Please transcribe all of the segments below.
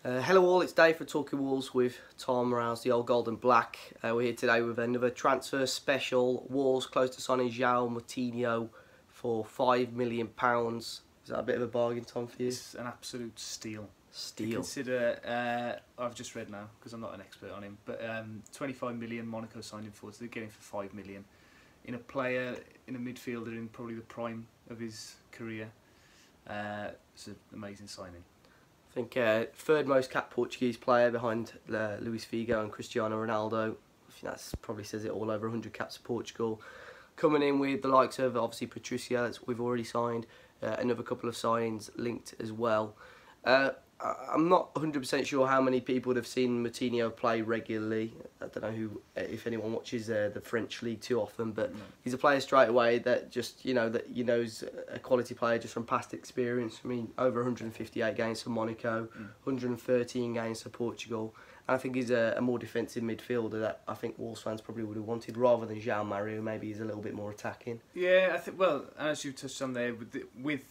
Hello all, it's Dave for Talking Wolves with Tom Rouse, the old gold and black. We're here today with another transfer special. Wolves close to signing Joao Moutinho for £5 million. Is that a bit of a bargain, Tom, for you? It's an absolute steal. Steal. Consider, I've just read now because I'm not an expert on him, but 25 million Monaco signed him for, so they're getting for 5 million. In a player, in a midfielder in probably the prime of his career. It's an amazing signing. I think third most capped Portuguese player behind Luis Figo and Cristiano Ronaldo. I think that probably says it all, over 100 caps for Portugal. Coming in with the likes of obviously Patricio, that we've already signed, another couple of signings linked as well. I'm not 100% sure how many people would have seen Moutinho play regularly. I don't know if anyone watches the French league too often, but he's a player straight away that just, is a quality player just from past experience. I mean, over 158 games for Monaco, 113 games for Portugal. And I think he's a more defensive midfielder that I think Wolves fans probably would have wanted, rather than Joao Moutinho. Maybe he's a little bit more attacking. Yeah, I think, well, as you touched on there, with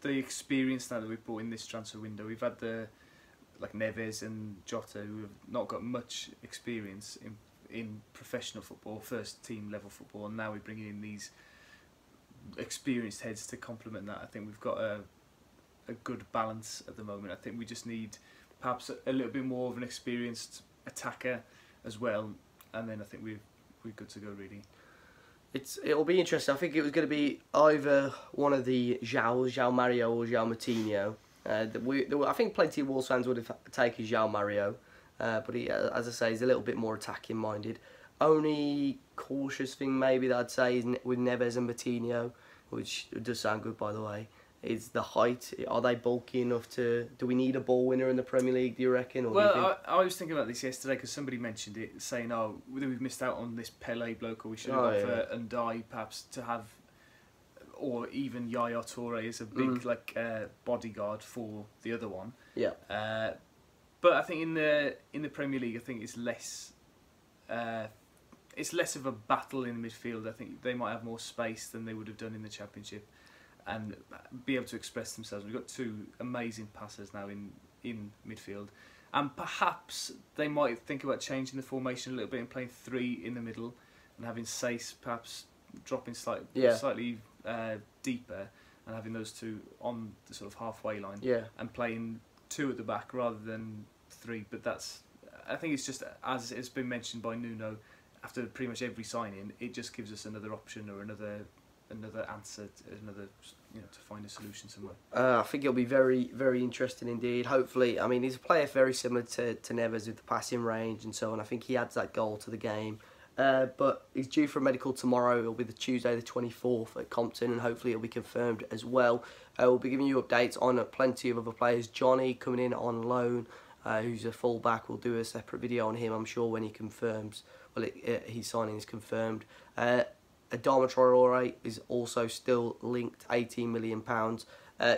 the experience now that we've brought in this transfer window, we've had like Neves and Jota, who have not got much experience in professional football, first team level football, and now we're bringing in these experienced heads to complement that. I think we've got a good balance at the moment. I think we just need perhaps a little bit more of an experienced attacker as well, and then I think we're good to go, really. It'll be interesting. I think it was going to be either one of the Joao Mario or Joao Moutinho. I think plenty of Wolves fans would have taken Joao Mario, but he, as I say, he's a little bit more attacking minded. Only cautious thing maybe that I'd say is with Neves and Moutinho, which does sound good by the way, is the height. Are they bulky enough to? Do we need a ball winner in the Premier League, do you reckon? Or well, do you think? I was thinking about this yesterday because somebody mentioned it, saying, "Oh, we've missed out on this Pele bloke, or we should have gone for Ndai perhaps to have." Or even Yaya Toure is a big bodyguard for the other one. Yeah. But I think in the Premier League, I think it's less of a battle in the midfield. I think they might have more space than they would have done in the Championship, and be able to express themselves. We've got two amazing passers now in midfield, and perhaps they might think about changing the formation a little bit and playing three in the middle, and having Sace perhaps dropping slightly deeper, and having those two on the sort of halfway line, and playing two at the back rather than three. But I think it's just, as it's been mentioned by Nuno after pretty much every signing, it just gives us another option or another answer, to find a solution somewhere. I think it'll be very, very interesting indeed. Hopefully, I mean, he's a player very similar to Neves with the passing range and so on. I think he adds that goal to the game. But he's due for a medical tomorrow. It'll be the Tuesday the 24th at Compton, and hopefully it'll be confirmed as well. We'll be giving you updates on plenty of other players. Johnny coming in on loan, who's a full-back. We'll do a separate video on him, I'm sure, when he confirms. Well, his signing is confirmed. Adama Traore is also still linked, £18 million.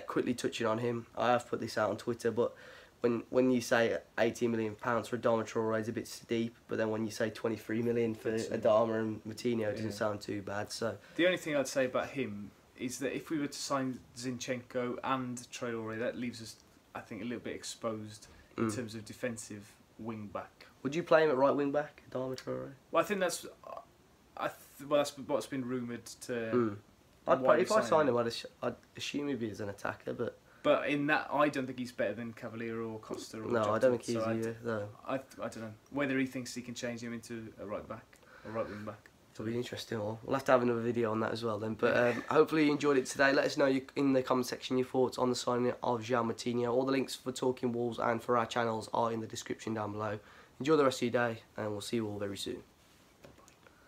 Quickly touching on him, I have put this out on Twitter, but when you say £18 million for Adama Traore, it's a bit steep, but then when you say 23 million for Adama and Moutinho, it doesn't sound too bad. So the only thing I'd say about him is that if we were to sign Zinchenko and Traore, that leaves us, I think, a little bit exposed in terms of defensive wing back. Would you play him at right wing back, Adama Traore? Well, I think that's what's been rumoured to. If I signed him, I'd assume he'd be as an attacker, But in that, I don't think he's better than Cavalier or Costa or Jota. I don't think he's either, though. I don't know whether he thinks he can change him into a right back, or right wing back. It'll be interesting. We'll have to have another video on that as well then. But hopefully you enjoyed it today. Let us know in the comment section your thoughts on the signing of Joao Moutinho. All the links for Talking Wolves and for our channels are in the description down below. Enjoy the rest of your day, and we'll see you all very soon.